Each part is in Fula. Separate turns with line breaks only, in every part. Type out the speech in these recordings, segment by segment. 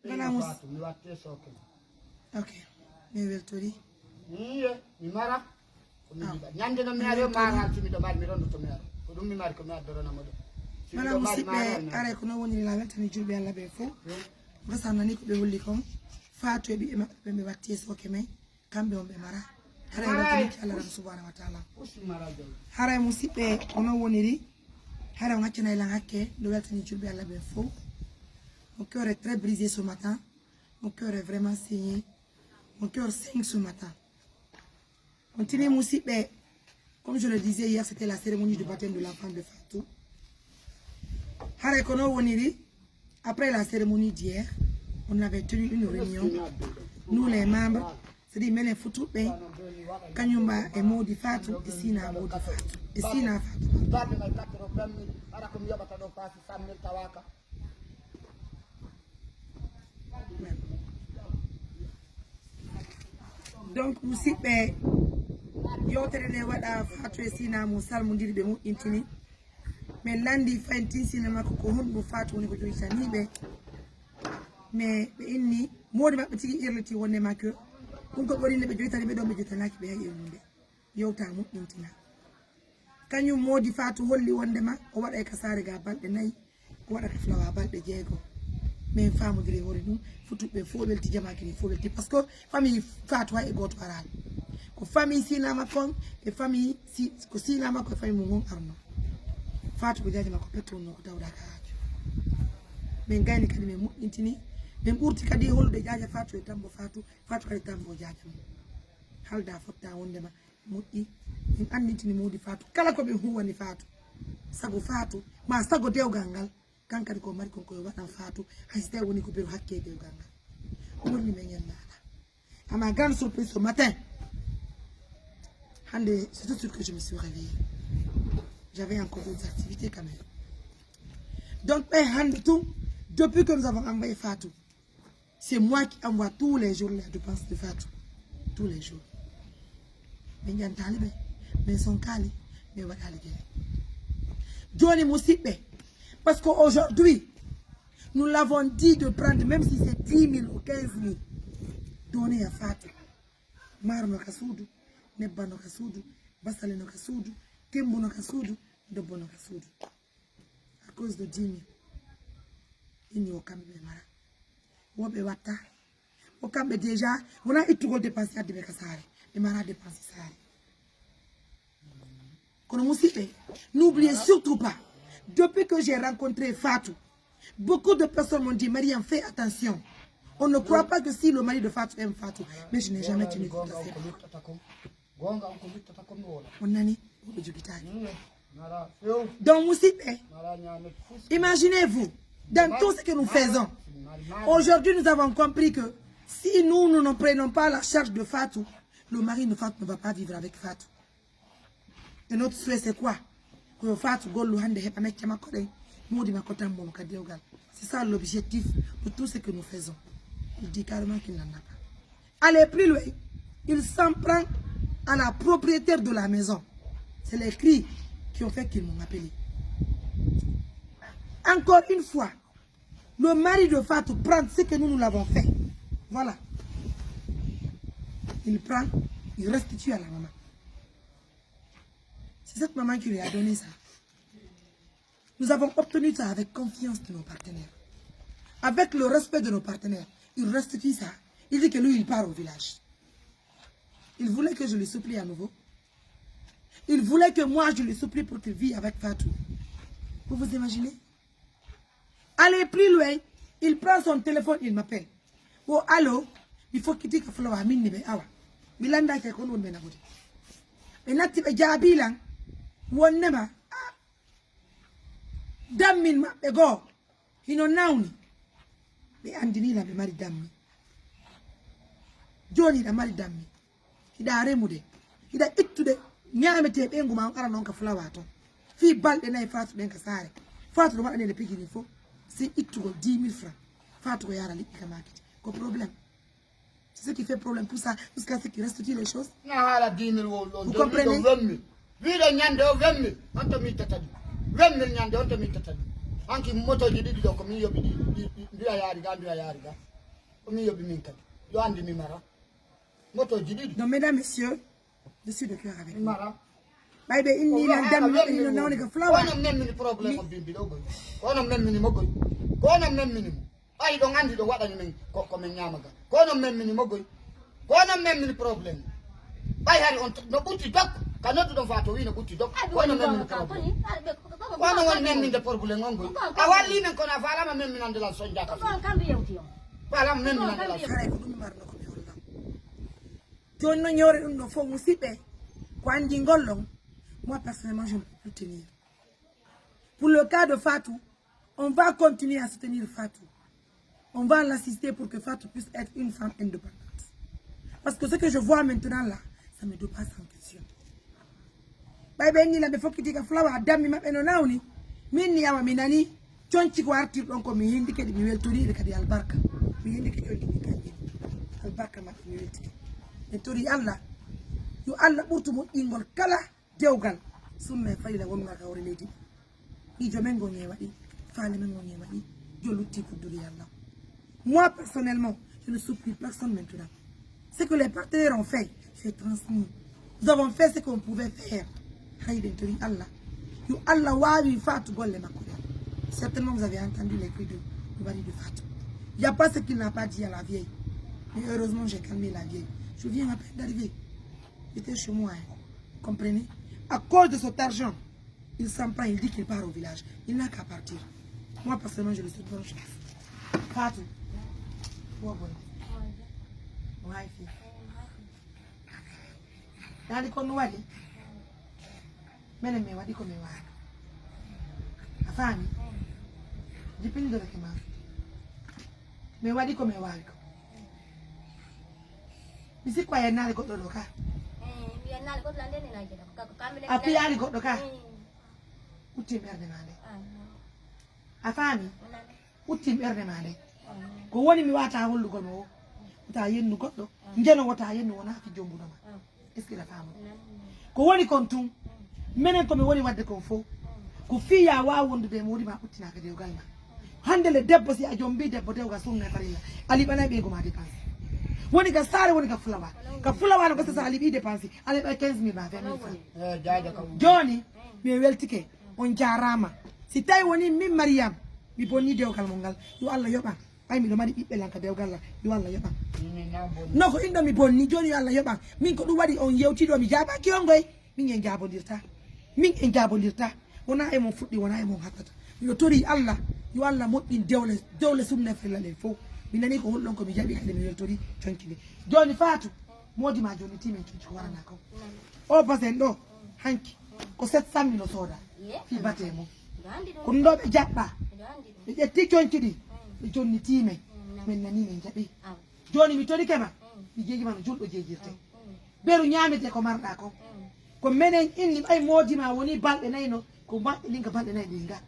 Vamos. Ok. Mi weltori.
Mi mara. Nyande no mero mara simi do mari mi rondo to mero. Ko dum mi mari ko mi adoro na modo.
Mana musibe are ko no woni la weltani julbe Allah be fo. Basana ni ko be wolli kon. Faatu bi be watti soke me kambe on be mara. Hare weltani Allah subhanahu wa ta'ala. Hare musibe ko no woni ri. Hare ngakina ila ngake do weltani julbe Allah be fo. Mon cœur est très brisé ce matin. Mon cœur est vraiment saigné. Mon cœur saigne ce matin. Continuez Moussi, comme je le disais hier, c'était la cérémonie de baptême de l'enfant de Fatou. Après la cérémonie d'hier, on avait tenu une réunion. Nous les membres, c'est-à-dire mais les Foutou, Kanyumba et Maudi Fatou, ici na Maudi Fatou. Ici na Fatou. Donc Moussi, yo tere wada Fatou sina musal mundiri be mu intini mais landi fanti sinema ko hundu Fatou woni ko joytani be mais be inni modi mabbe tigi irliti wonne makko kun ko bori ne be joytani be do be joytanaki be hay irmunde yowta mu intina kanyu modi Fatou holli wonde ma o wada e kasare ga balde nayi o wada ka flawa balde jeego mais faamu dire wori dum futube fo belti jamaaki ni fo belti parce que famille Fatou hay goto aral ko famille sinama kon e famille si ko sinama ko famille mon arno Fatou ko jaaji makko petto no ko tawda ka haaju men gayni kadi men mu'intini men burti kadi holde jaaja Fatou e tambo Fatou kadi tambo jaaja halda fotta wonde ma mu'i en anditini modi Fatou kala ko be huwani Fatou sago Fatou ma sago dewgal ngal kankadi ko mari kon ko wadan Fatou haysta woni ko beru hakke dewgal ngal wonni men yalla à ma grande surprise ce matin. C'est tout de suite que je me suis réveillée. J'avais encore d'autres activités quand même. Donc, depuis que nous avons envoyé Fatou, c'est moi qui envoie tous les jours les dépenses de Fatou. Tous les jours. Mais son cali, mais voilà les Johnny Moussipe. Parce qu'aujourd'hui, nous l'avons dit de prendre, même si c'est 10 000 ou 15 000, donner à Fatou. Marno Kassoudou. Nebano Kassoudou, Basaleno Kassoudou, Kembono Kassoudou, Dobono Kassoudou. À cause de 10 000. Il n'y a aucun mara. Wobe wata. Aucun déjà, on a eu tout dépensé à Debekasare. Les maras dépensé ça. N'oubliez surtout pas, depuis que j'ai rencontré Fatou, beaucoup de personnes m'ont dit, Mariam, fais attention. On ne croit pas que si le mari de Fatou aime Fatou, mais je n'ai jamais tenu compte de ça. Donc, Moussipe, imaginez-vous, dans tout ce que nous faisons, aujourd'hui nous avons compris que si nous ne prenons pas la charge de Fatou, le mari de Fatou ne va pas vivre avec Fatou. Et notre souhait c'est quoi? C'est ça l'objectif de tout ce que nous faisons. Il dit carrément qu'il n'en a pas. Allez plus loin, il s'en prend à la propriétaire de la maison. C'est les cris qui ont fait qu'ils m'ont appelé. Encore une fois, le mari de Fatou prend ce que nous l'avons fait. Voilà. Il prend, il restitue à la maman. C'est cette maman qui lui a donné ça. Nous avons obtenu ça avec confiance de nos partenaires. Avec le respect de nos partenaires. Il restitue ça. Il dit que lui, il part au village. Il voulait que je lui supplie à nouveau. Il voulait que moi, je lui supplie pour qu'il vive avec Fatou. Vous vous imaginez? Allez plus loin. Il prend son téléphone, il m'appelle. Oh, allô? Il faut qu'il dise qu'il faut l'avoir mis. Milanda qui a connu le ménage. Et là, tu as dit, Wonema. Dammin maɓɓe goo hino nawni ɓe andinila ɓe mari dammi joni ɗa mari dammi hiɗa remude hiɗa ittude ñamete ɓengu ma on ara noon ka fulawa toon fi balɗe nayi Fatou ɗen ka saare Fatou ɗo waɗanede pigini fof c'est ittugol 10 000 francs Fatou ko yara liɗɗi ka makiti ko problème. C'est ce qui fait problème pour ça jusqu'à ce qu'il restitue les choses. Vous comprenez?
Anki moto jidi do ko mi yobi ndi yaari ga mi yobi min kadi yo andi mi mara moto jiɗiɗi
Donc, mesdames, messieurs, je suis de cœur avec
mi
vous.
mara
Baby, inni lan dam ino nawni ka flower.
kono memmini probléme o bimbi ɗo goy kono memmini mo goy kono memmini mo ɓayi ɗo andi ɗo waɗani min ko min ñamaga kono memmini mo goy kono memmini probléme ɓayi hari on no ɓutti dok ka nodduɗon fa to wi no ɓutti dok kono memmini probléme kono woni memminde probléme on goy a walli men kono a falama memminande lan soñdaka falama memminande lan
Kare ko ɗum marno ko mi hollam. Joni no ñore ɗum ɗo fof musidɓe ko andi ngollon. Moi, personnellement, je ne peux plus tenir. Pour le cas de Fatou, on va continuer à soutenir Fatou. On va l'assister pour que Fatou puisse être une femme indépendante. Parce que ce que je vois maintenant là, ça me dépasse en question. Bye ni la be fokki ka flower dammi mabbe no nawni min ni yawa minani cionci ko artir don ko mi yindi kedi mi weltori de kadi albarka mi yindi kedi cionci mi kanji albarka mabbe mi welti e tori Allah yo Allah burtu mo ingol kala dewgal summe fayla wonga ka wori ledi ijo men gonye wadi faale men gonye wadi jo lutti pour duri Allah. Moi personnellement je ne supplie personne maintenant. Ce que les partenaires ont fait j'ai transmis. Nous avons fait ce qu'on pouvait faire. Allah. Allah wawi Fatou golle makko. Certainement vous avez entendu les cris du mari de Fatou. Il n'y a pas ce qu'il n'a pas dit à la vieille. Mais heureusement j'ai calmé la vieille. Je viens à peine d'arriver. J'étais chez moi. Hein. Comprenez? À cause de cet argent, il s'en prend, il dit qu'il part au village. Il n'a qu'à partir. Moi personnellement je le souhaite bonne chance. Fatou. Ouais, fille. Nani kono wadi? Mene me wadi ko me wadi. Afani? Jipini do ke ma. Me wadi ko me wadi. Bisi kwa yanali ko do ka.
Yanali ko lande ni na jeda ko kamile.
Api ali ko do ka. Uti merde mande. Afani? Uti merde mande. Ko woni mi wata hollu ko mo. Ta yennu goddo. Njeno wota yennu wona fi jombu do ma. Est-ce que la femme? Ko woni kontum. Menen ko mi woni wadde ko fo ko fiya wa wondude mo woni ma uttina ka dewgal ma hande le debbo si a jombi debbo dewgal sunna farilla ali bana be go ma dépense woni ka sare woni ka fulawa no ko sa ali bi dépense ali ba 15000 ba 20000 francs
jaaja kam
joni mi weltike on jarama si tay woni min Mariam mi bonni dewgal mo ngal yo Allah yoba ay mi do mari bibbe lanka dewgal la yo Allah yoba no ko indo mi bonni joni yo Allah yoba min ko dum wadi on yewti do mi jaba ki on goy min en jabodirta min en jabodirta wona e mon fuddi wona e mon hattata yo tori Allah yo Allah moddin dewle sumne filale fo minani ko hollon ko mi jabi hande mi tori chonkini joni Fatou modi ma joni timen chonci warana ko o basen do hanki ko 700 milo soda fi batemo ko ndobe jabba be jetti chonkidi be jonni timen men nani men jabi joni mi tori kema mi jeegi man juldo jeejirte beru nyamete ko marda ko menen inni ay modi ma woni balde nayno ko balde linga balde nay dinga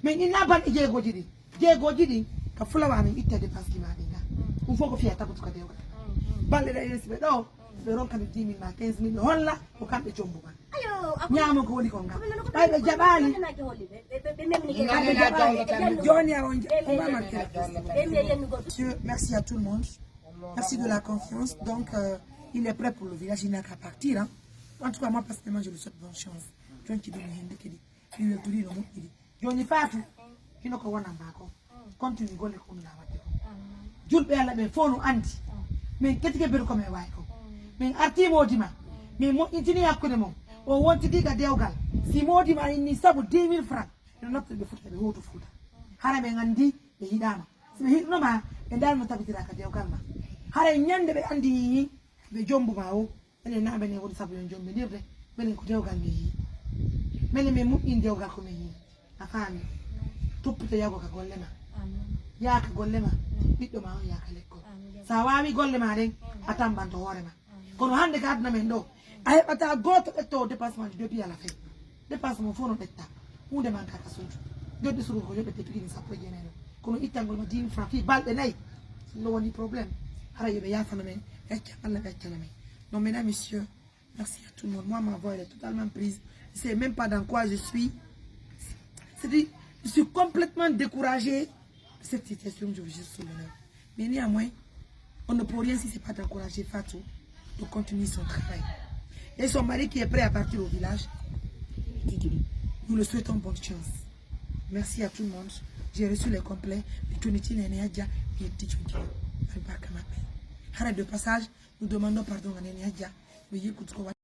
men inna balde jeegoji di ka fulawa min itta dépense ma dinga on faut ko fiya tabutu ka dewga balde day resbe do be ronka mi 10000 ma 15000 holla ko kambe jombu ma
Ayo,
nyamo ko woni ko ngam bay be jabali joni on va marquer. Monsieur, merci à tout le monde. Merci de la confiance. Donc il est prêt pour le village, il n'a qu'à partir hein. En tout cas, moi, personnellement, je lui souhaite bonne chance. John qui donne un kedi. Il est tout le monde kedi. Johnny Fatou, qui n'a qu'à voir n'importe continue à aller comme la voiture. Jules Béala, mais faut nous anti. Mais qu'est-ce que tu veux comme un waïko? Mais arti modima. Mais moi, il n'y a que des mots. On want to dig a deogal. Si modima, il n'y a pas 10 000 francs. Il n'y a pas de foot, il y a de foot. Harame ngandi, il y a dama. Si me hit no ma, et dal me tabitira ka deogal ma. Harame nyande be andi, be jombu mao. Ele na bene woni sabu yon jombe dirde bene ko dewgal mi yi mele me mu in dewgal ko mi yi afami toppito yago ka golle ma ya ka golle ma biddo ma ya ka lekko sa wawi golle ma den atambanto hore ma kono hande ka adna men do ay bata goto betto dépassement depuis à la fin dépassement fono betta hunde man ka suju jodde suru ko jodde tepini sappo jeneno kono ittangol ma 10 000 francs fi balde nay no woni problème hara yobe ya fana men yacca Allah yacca men. Donc, mesdames, messieurs, merci à tout le monde. Moi, ma voix elle est totalement prise. Je ne sais même pas dans quoi je suis. C'est-à-dire, je suis complètement découragée de cette situation que je vous ai sur le nerf. Mais néanmoins, On ne peut rien si ce n'est pas d'encourager Fatou de continuer son travail. Et son mari qui est prêt à partir au village, nous le souhaitons bonne chance. Merci à tout le monde. J'ai reçu les complets. De passage, nous demandons pardon à Nene Hadja.